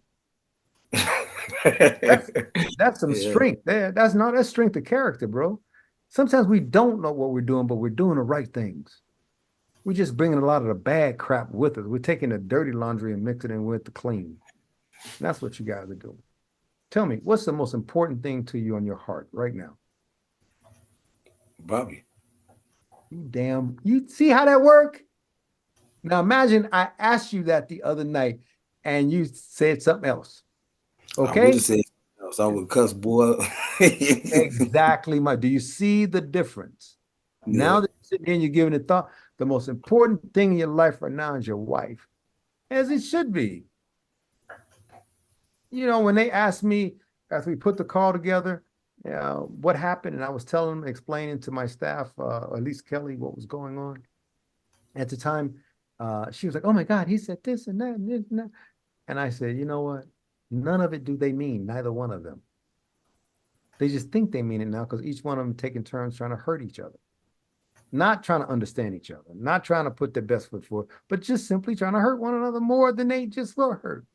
That's some strength there. That's strength of character, bro. Sometimes we don't know what we're doing, but we're doing the right things. We're just bringing a lot of the bad crap with us. We're taking the dirty laundry and mixing it in with the clean. That's what you guys are doing. Tell me, what's the most important thing to you on your heart right now? Bobby. You see how that work? Now imagine I asked you that the other night and you said something else. Okay? I would have said something else. I would cuss, boy. Exactly. Do you see the difference? Now that you're sitting here and you're giving it thought, the most important thing in your life right now is your wife, as it should be. You know, when they asked me after we put the call together, what happened, and I was telling them, explaining to my staff, or at least Kelly, what was going on. At the time, she was like, "Oh my God, he said this and that and this and that." And I said, "You know what? None of it do they mean, neither one of them. They just think they mean it now because each one of them taking turns trying to hurt each other. Not trying to understand each other, not trying to put their best foot forward, but just simply trying to hurt one another more than they just were hurt.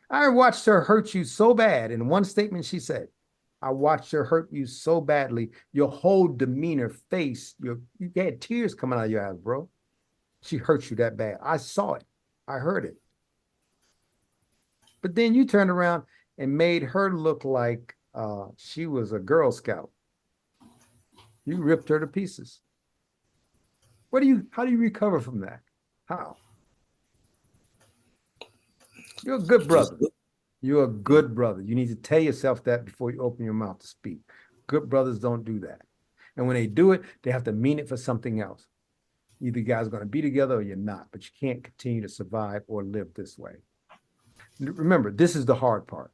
I watched her hurt you so bad. In one statement, she said, "I watched her hurt you so badly. Your whole demeanor, face, you had tears coming out of your eyes, bro. She hurt you that bad. I saw it. I heard it." But then you turned around and made her look like she was a Girl Scout. You ripped her to pieces. How do you recover from that? How? You're a good brother. You're a good brother. You need to tell yourself that before you open your mouth to speak. Good brothers don't do that. And when they do it, they have to mean it for something else. Either you guys are going to be together or you're not, but you can't continue to survive or live this way. Remember, this is the hard part.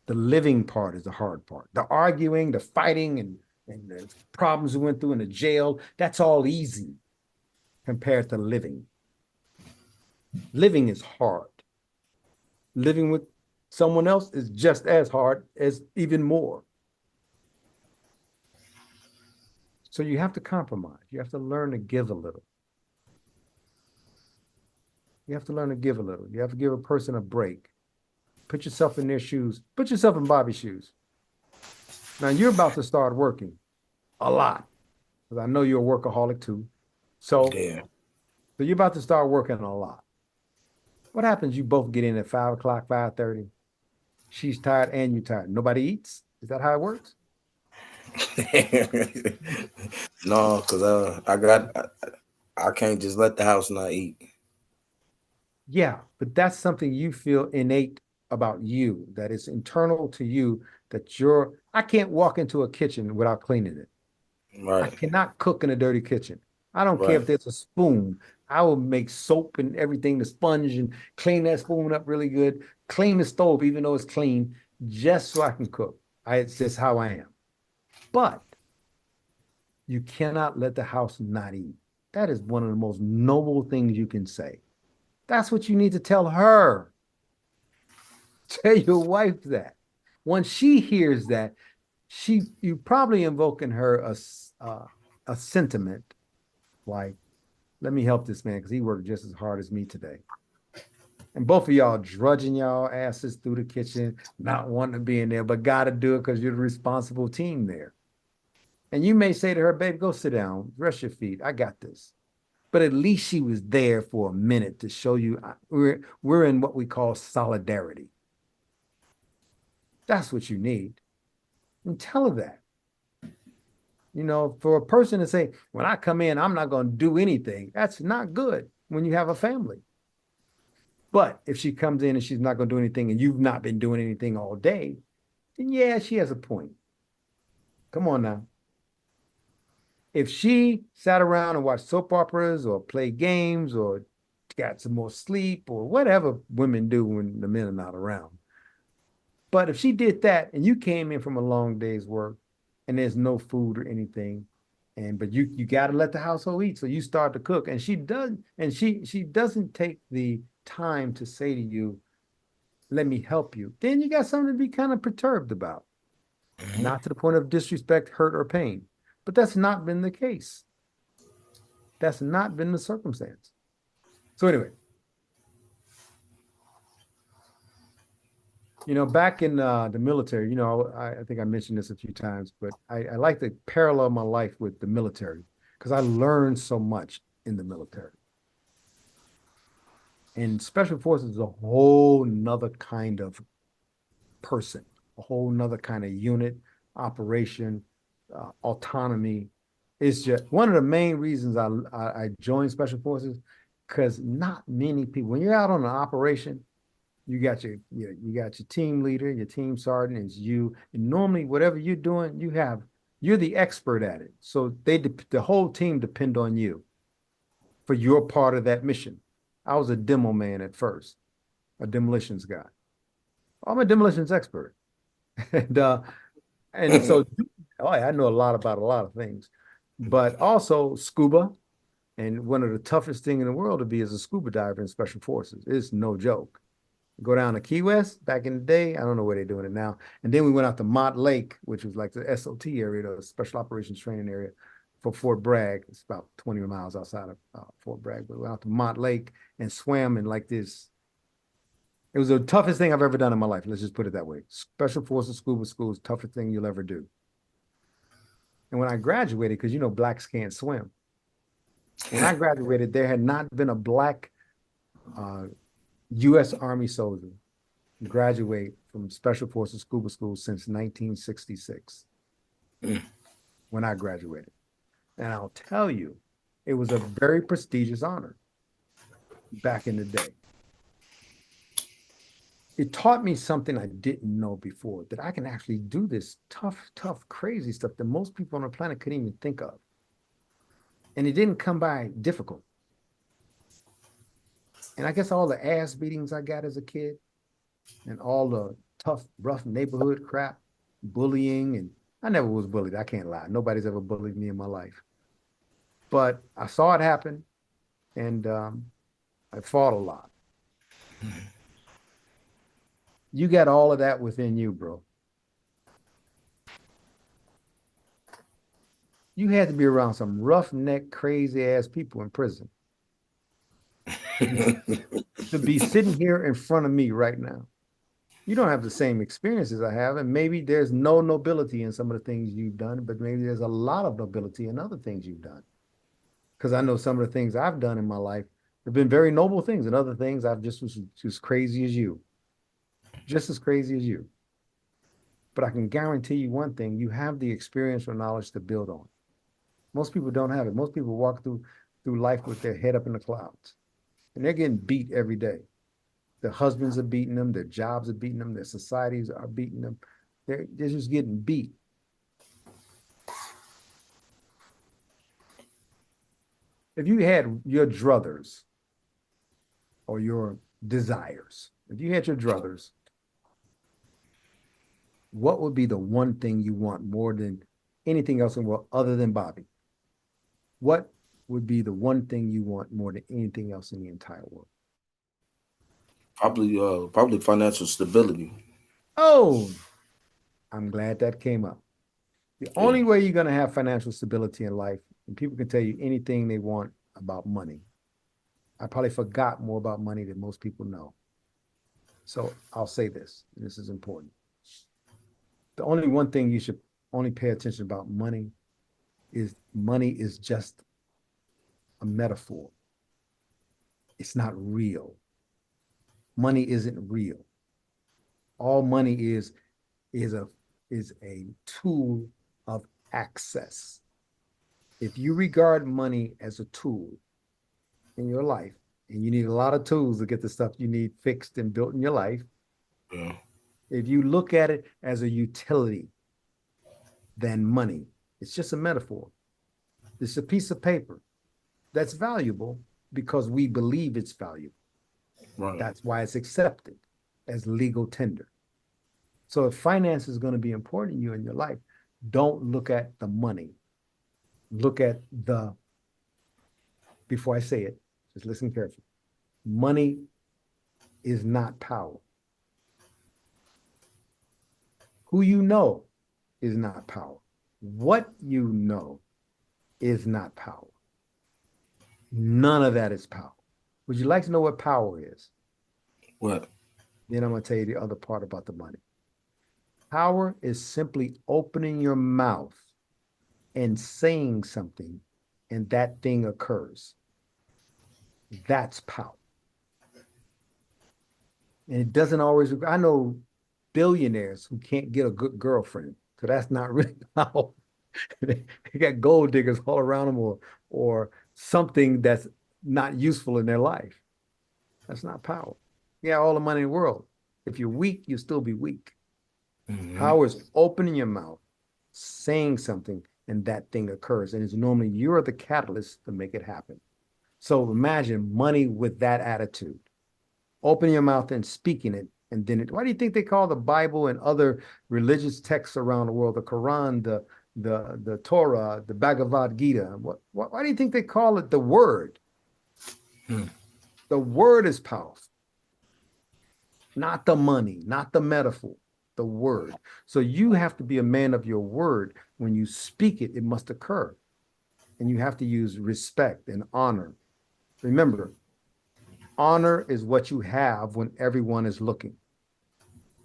The living part is the hard part. The arguing, the fighting, and the problems we went through in the jail, that's all easy compared to living. Living is hard. Living with someone else is just as hard, as even more. So you have to compromise. You have to learn to give a little. You have to learn to give a little. You have to give a person a break. Put yourself in their shoes. Put yourself in Bobby's shoes. Now you're about to start working a lot, because I know you're a workaholic too. So, Yeah. so you're about to start working a lot. What happens? You both get in at 5 o'clock, 5:30. She's tired and you're tired. Nobody eats. Is that how it works? No, because I can't just let the house not eat. Yeah, but that's something you feel innate about you, that is internal to you, that I can't walk into a kitchen without cleaning it. I Right, cannot cook in a dirty kitchen. I don't care right, if there's a spoon. I will make soap and everything, the sponge, and clean that spoon up really good. Clean the stove, even though it's clean, just so I can cook. It's just how I am. But you cannot let the house not eat. That is one of the most noble things you can say. That's what you need to tell her. Tell your wife that. Once she hears that, you probably invoke in her a sentiment like, let me help this man because he worked just as hard as me today. And both of y'all drudging y'all asses through the kitchen, not wanting to be in there, but got to do it because you're the responsible team there. And you may say to her, babe, go sit down, rest your feet. I got this. But at least she was there for a minute to show you we're in what we call solidarity. That's what you need. And tell her that. You know, for a person to say, when I come in, I'm not going to do anything, that's not good when you have a family. But if she comes in and she's not going to do anything and you've not been doing anything all day, then yeah, she has a point. Come on now. If she sat around and watched soap operas or played games or got some more sleep or whatever women do when the men are not around. But if she did that and you came in from a long day's work and there's no food or anything, but you got to let the household eat, so you start to cook, and she doesn't take the time to say to you, let me help you, then you got something to be kind of perturbed about. Not to the point of disrespect, hurt, or pain, but that's not been the case. That's not been the circumstance. So anyway, back in the military, I think I mentioned this a few times, but I like to parallel my life with the military because I learned so much in the military. And special forces is a whole nother kind of person, a whole nother kind of unit, operation, autonomy. It's just one of the main reasons I joined special forces, because not many people, when you're out on an operation, you got your team leader, your team sergeant, it's you. And normally, whatever you're doing, you're the expert at it. So the whole team depend on you for your part of that mission. I was a demo man at first, a demolitions guy. I'm a demolitions expert. and and so oh, yeah, I know a lot about a lot of things, but also scuba. And one of the toughest thing in the world to be is a scuba diver in special forces. It's no joke. Go down to Key West back in the day. I don't know where they're doing it now. And then we went out to Mott Lake, which was like the SOT area, the Special Operations Training Area for Fort Bragg. It's about 20 miles outside of Fort Bragg. But we went out to Mott Lake and swam in like this. It was the toughest thing I've ever done in my life. Let's just put it that way. Special Forces Scuba School is the toughest thing you'll ever do. And when I graduated, because blacks can't swim. When I graduated, there had not been a black U.S. Army soldier graduate from Special Forces Scuba School since 1966 when I graduated. And I'll tell you, it was a very prestigious honor back in the day. It taught me something I didn't know before, that I can actually do this tough, crazy stuff that most people on the planet couldn't even think of. And it didn't come by difficult. And I guess all the ass beatings I got as a kid and all the tough, rough neighborhood crap, bullying and I never was bullied. I can't lie. Nobody's ever bullied me in my life. But I saw it happen, and I fought a lot. You got all of that within you, bro. You had to be around some roughneck, crazy ass people in prison to be to be sitting here in front of me right now. You don't have the same experiences I have, and maybe there's no nobility in some of the things you've done, but maybe there's a lot of nobility in other things you've done. Because I know some of the things I've done in my life have been very noble things, and other things I've just was just crazy as you, just as crazy as you. But I can guarantee you one thing: you have the experience or knowledge to build on. Most people don't have it. Most people walk through life with their head up in the clouds, and they're getting beat every day. Their husbands are beating them, their jobs are beating them, their societies are beating them. They're just getting beat. If you had your druthers or your desires, if you had your druthers, what would be the one thing you want more than anything else in the world other than Bobby? What would be the one thing you want more than anything else in the entire world? Probably financial stability. Oh, I'm glad that came up. The Yeah. only way you're going to have financial stability in life, and people can tell you anything they want about money. I probably forgot more about money than most people know. So I'll say this, and this is important. The only one thing you should only pay attention about money is just a metaphor. It's not real. Money isn't real. All money is a is a tool of access. If you regard money as a tool in your life, and you need a lot of tools to get the stuff you need fixed and built in your life, Yeah. if you look at it as a utility than money, it's just a metaphor. It's a piece of paper that's valuable because we believe it's valuable. Right. That's why it's accepted as legal tender. So if finance is going to be important to you in your life, don't look at the money. Look at before I say it, just listen carefully. Money is not power. Who you know is not power. What you know is not power. None of that is power. Would you like to know what power is? What? Then I'm going to tell you the other part about the money. Power is simply opening your mouth and saying something, and that thing occurs. That's power. And it doesn't always, I know billionaires who can't get a good girlfriend. So that's not really power. They got gold diggers all around them or something that's not useful in their life. That's not power. Yeah, all the money in the world. If you're weak, you'll still be weak. Mm-hmm. Power is opening your mouth, saying something, and that thing occurs. And it's normally you're the catalyst to make it happen. So imagine money with that attitude. Opening your mouth and speaking it. And then why do you think they call the Bible and other religious texts around the world, the Quran, the Torah, the Bhagavad Gita? Why do you think they call it the word? Hmm. The word is powerful, not the money, not the metaphor, the word. So you have to be a man of your word. When you speak it, it must occur. And you have to use respect and honor. Remember, honor is what you have when everyone is looking,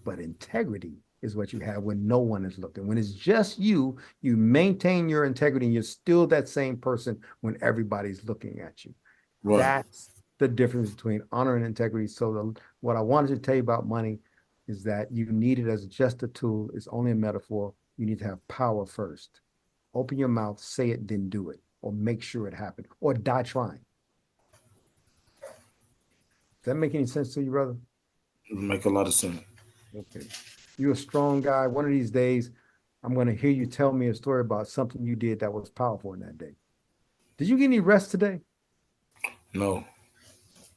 but integrity is what you have when no one is looking. When it's just you, you maintain your integrity and you're still that same person when everybody's looking at you. Right. That's the difference between honor and integrity. So what I wanted to tell you about money is that you need it as just a tool. It's only a metaphor. You need to have power first. Open your mouth, say it, then do it, or make sure it happened, or die trying. Does that make any sense to you, brother? It make a lot of sense. Okay. You're a strong guy. One of these days, I'm going to hear you tell me a story about something you did that was powerful in that day. Did you get any rest today? No.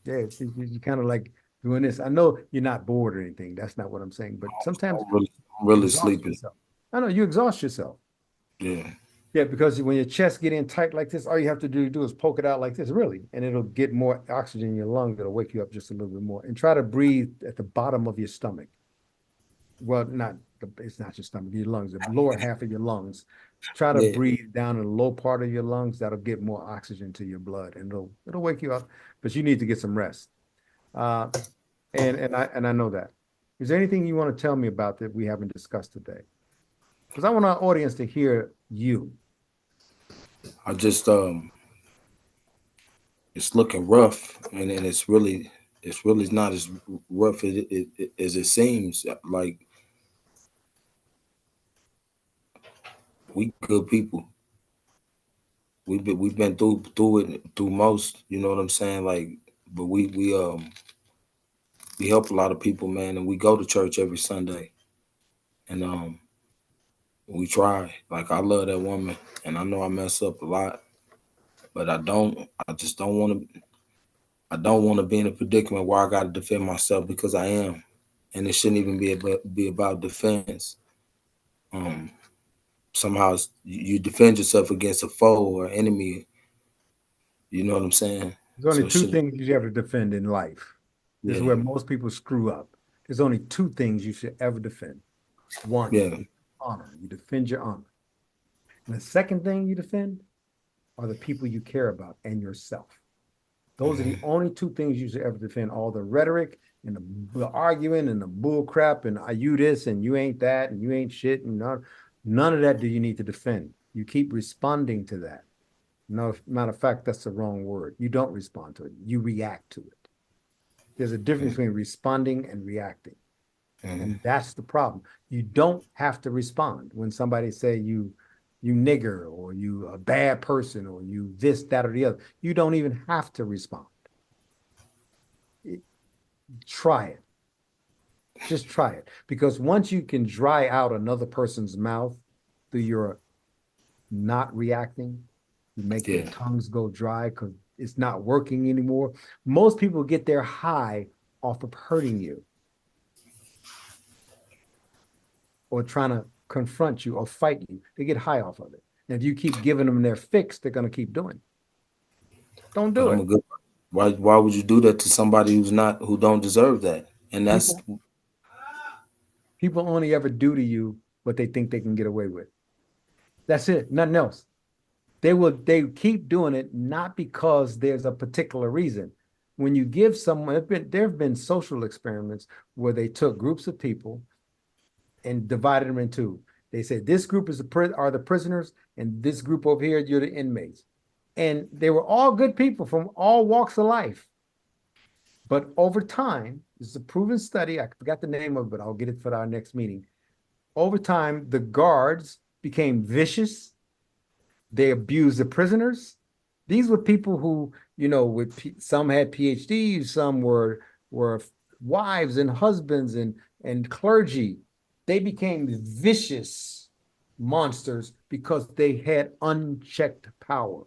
Yeah, you kind of like doing this. I know you're not bored or anything. That's not what I'm saying. But sometimes I'm really exhaust sleepy. yourself. I know you exhaust yourself. Yeah. Yeah, because when your chest get in tight like this, all you have to do is poke it out like this, really, and it'll get more oxygen in your lung. It'll wake you up just a little bit more. And try to breathe at the bottom of your stomach. Well, it's not your stomach, your lungs, the lower half of your lungs. Try to Yeah. breathe down in the low part of your lungs. That'll get more oxygen to your blood, and it'll wake you up. But you need to get some rest. Uh, and I know that. Is there anything you want to tell me about that we haven't discussed today? Because I want our audience to hear you. I just it's looking rough, and it's really not as rough as it seems. Like we good people. We've been through it through most. You know what I'm saying? Like, but we help a lot of people, man, and we go to church every Sunday, and we try. Like I love that woman, and I know I mess up a lot, but I don't. I just don't want to. I don't want to be in a predicament where I got to defend myself because I am, and it shouldn't even be about defense. Um, Somehow you defend yourself against a foe or enemy. You know what I'm saying? There's only So it two shouldn't. things you have to defend in life. This is Yeah, where most people screw up. There's only two things you should ever defend. One yeah, is honor. You defend your honor. And the second thing you defend are the people you care about and yourself. Those are the mhm, only two things you should ever defend. All the rhetoric and the arguing and the bull crap and are you this and you ain't that and you ain't shit and none of that do you need to defend. You keep responding to that. No, matter of fact, that's the wrong word. You don't respond to it. You react to it. There's a difference between responding and reacting. mhm. And that's the problem. You don't have to respond when somebody say you nigger or you a bad person or you this, that, or the other. You don't even have to respond. Try it. Just try it. Because once you can dry out another person's mouth through your not reacting, you make their Yeah, tongues go dry because it's not working anymore. Most people get their high off of hurting you or trying to confront you or fight you. They get high off of it. And if you keep giving them their fix, they're going to keep doing it. Don't but do I'm it. a good. Why would you do that to somebody who don't deserve that? And that's People people only ever do to you what they think they can get away with. That's it. Nothing else. They keep doing it not because there's a particular reason. When you give someone, there have been social experiments where they took groups of people and divided them in two. They said this group are the prisoners, and this group over here, you're the inmates. And they were all good people from all walks of life. But over time, this is a proven study. I forgot the name of it, but I'll get it for our next meeting. Over time, the guards became vicious. They abused the prisoners. These were people who, some had PhDs, some were wives and husbands and clergy. They became vicious monsters because they had unchecked power.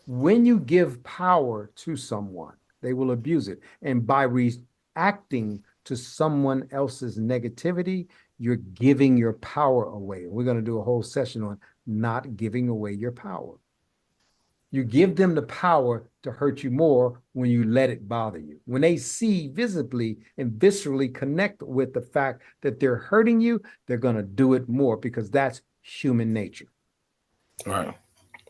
When you give power to someone, they will abuse it. And by reacting to someone else's negativity, you're giving your power away. We're going to do a whole session on not giving away your power. You give them the power to hurt you more when you let it bother you. When they see visibly and viscerally connect with the fact that they're hurting you, they're going to do it more because that's human nature. right.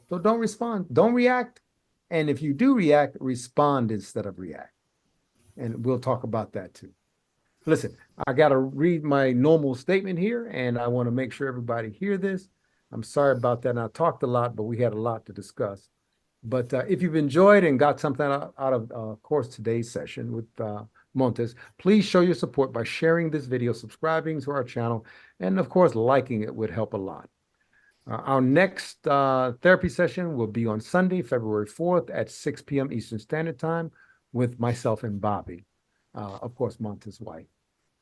So don't respond, don't react. And if you do react, respond instead of react. And we'll talk about that too. Listen, I got to read my normal statement here, and I want to make sure everybody hear this. I'm sorry about that. And I talked a lot, but we had a lot to discuss. But if you've enjoyed and got something out of course, today's session with Montez, please show your support by sharing this video, subscribing to our channel, and of course, liking it would help a lot. Our next therapy session will be on Sunday, February 4th at 6 p.m. Eastern Standard Time with myself and Bobby, of course, Montez's wife.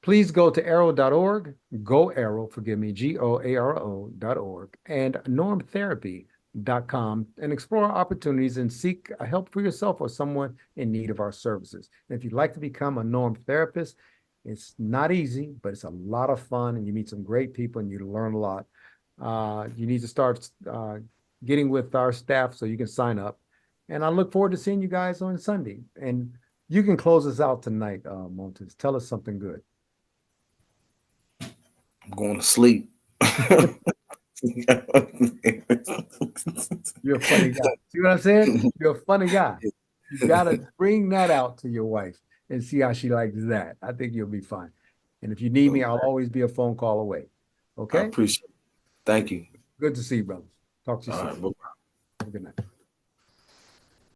Please go to arrow.org, go arrow, forgive me, GOARO.org, and normtherapy.com and explore opportunities and seek help for yourself or someone in need of our services. And if you'd like to become a norm therapist, It's not easy, but it's a lot of fun, and you meet some great people and you learn a lot. You need to start getting with our staff so you can sign up. And I look forward to seeing you guys on Sunday. And you can close us out tonight, Montez. Tell us something good. I'm going to sleep. You're a funny guy. See what I'm saying? You're a funny guy. You gotta bring that out to your wife and see how she likes that. I think you'll be fine. And if you need me, I'll always be a phone call away. I Okay? appreciate it. Thank you. Good to see you, brother. Talk to you All soon. right. Bye. Have a good night.